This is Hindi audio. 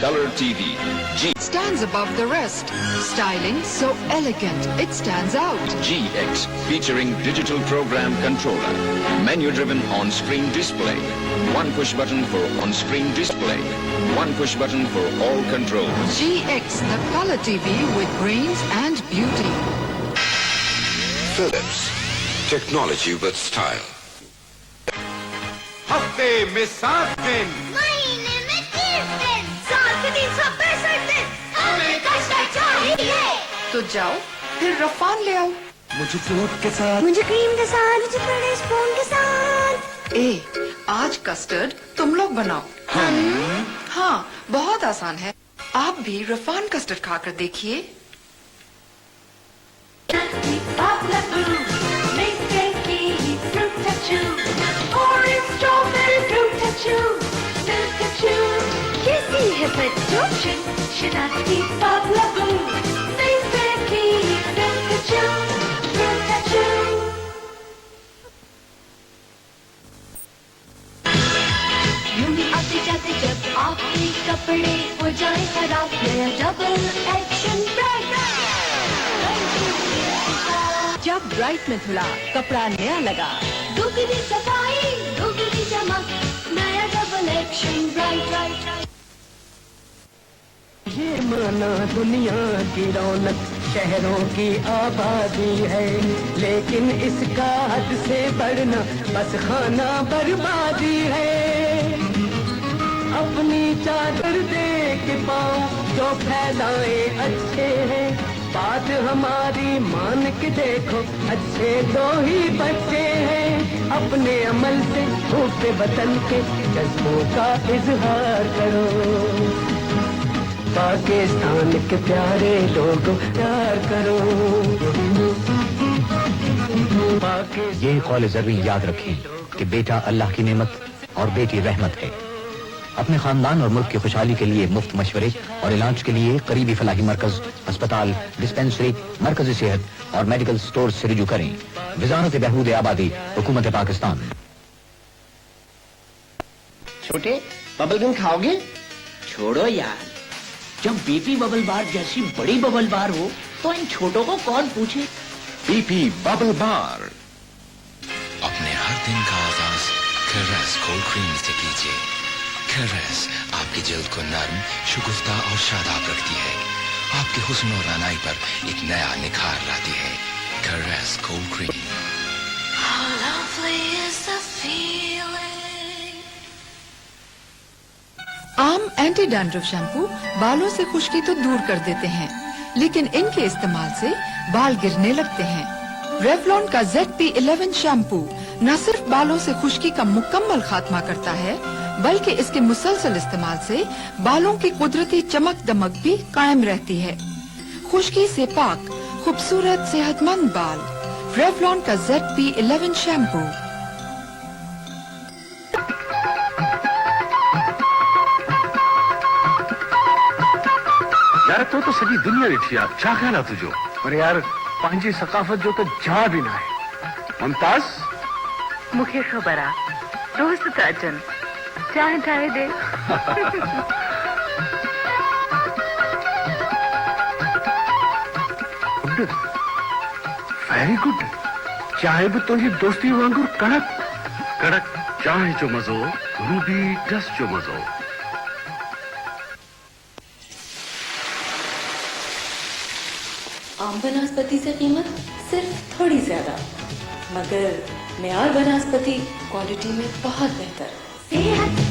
color TV. G Stands above the rest. Styling so elegant, it stands out. GX, featuring digital program controller. Menu-driven on-screen display. One push button for on-screen display. One push button for all controls. GX, the color TV with brains and beauty. Philips, technology with style. हफ्ते में 7 दिन, महीने में 30 दिन, साल के 365 दिन, हमें कस्टर्ड चाहिए। तो जाओ फिर रफान ले आओ। मुझे फ्रूट के साथ, मुझे क्रीम के साथ, मुझे बड़े स्पून के साथ। आज कस्टर्ड तुम लोग बनाओ। हाँ, बहुत आसान है। आप भी रफान कस्टर्ड खाकर देखिए। कैसी है बच्चों? शनाख्ती बाबलाबू, नहीं फेंकी टचू, टचू। यूं ही आते जाते जब आपके कपड़े हो जाए खराब, नया डबल एक्शन ब्राइट। जब ब्राइट में धुला कपड़ा नया लगा, दुगनी सफाई, दुगनी चमक, नया डबल एक्शन ब्राइट। ये माना दुनिया की रौनक शहरों की आबादी है, लेकिन इसका हद से बढ़ना बस खाना बर्बादी है। अपनी चादर दे के पाँव जो फैलाए अच्छे हैं, बात हमारी मान के देखो अच्छे दो ही बच्चे हैं। अपने अमल से धूप वतन के जज्बों का इजहार करो। पाकिस्तान के प्यारे लोगों प्यार करो। ये कौल ज़रूरी याद रखें कि बेटा अल्लाह की नेमत और बेटी रहमत है। अपने खानदान और मुल्क की खुशहाली के लिए मुफ्त मशवरे और इलाज के लिए करीबी फलाही मरकज, अस्पताल, डिस्पेंसरी, मरकजी सेहत और मेडिकल स्टोर से रुजू करें। वजारत बहबूद आबादी, हुकूमत पाकिस्तान। छोटे बबल गम खाओगे? छोड़ो यार, जब बीपी बबल बार जैसी बड़ी बबल बार हो तो इन छोटों को कौन पूछे। BP Bubble Bar. अपने हर दिन का आगाज कैरेस कोल्ड क्रीम से कीजिए। कैरेस आपकी जल्द को नर्म, शुगुफ्ता और शादाब रखती है। आपके हुस्न और रानाई पर एक नया निखार लाती है। Caress cold cream. How lovely is the feeling. आम एंटी डैंड्रफ शैम्पू बालों से खुश्की तो दूर कर देते हैं, लेकिन इनके इस्तेमाल से बाल गिरने लगते हैं। रेवलॉन का ZP11 शैम्पू न सिर्फ बालों से खुश्की का मुकम्मल खात्मा करता है, बल्कि इसके मुसलसल इस्तेमाल से बालों की कुदरती चमक दमक भी कायम रहती है। खुश्की से पाक, खूबसूरत, सेहतमंद बाल। रेवलॉन का ZP11 शैम्पू। यार तो सॼी दुनिया ॾिठी आहे, छा ख़्याल आहे तुंहिंजो? पर यार पंहिंजी सकाफ़त जो त जा बि न आहे। मुमताज़, मूंखे ख़बर आहे, दोस्त था अचनि, चांहि ठाहे दे। Good, very good. चांहि बि तुंहिंजी दोस्ती वांगुरु कड़क कड़क चांहि जो मज़ो, रूबी डस्ट जो मज़ो। आम वनस्पति से कीमत सिर्फ थोड़ी ज्यादा, मगर मेयार वनस्पति क्वालिटी में बहुत बेहतर। सेहत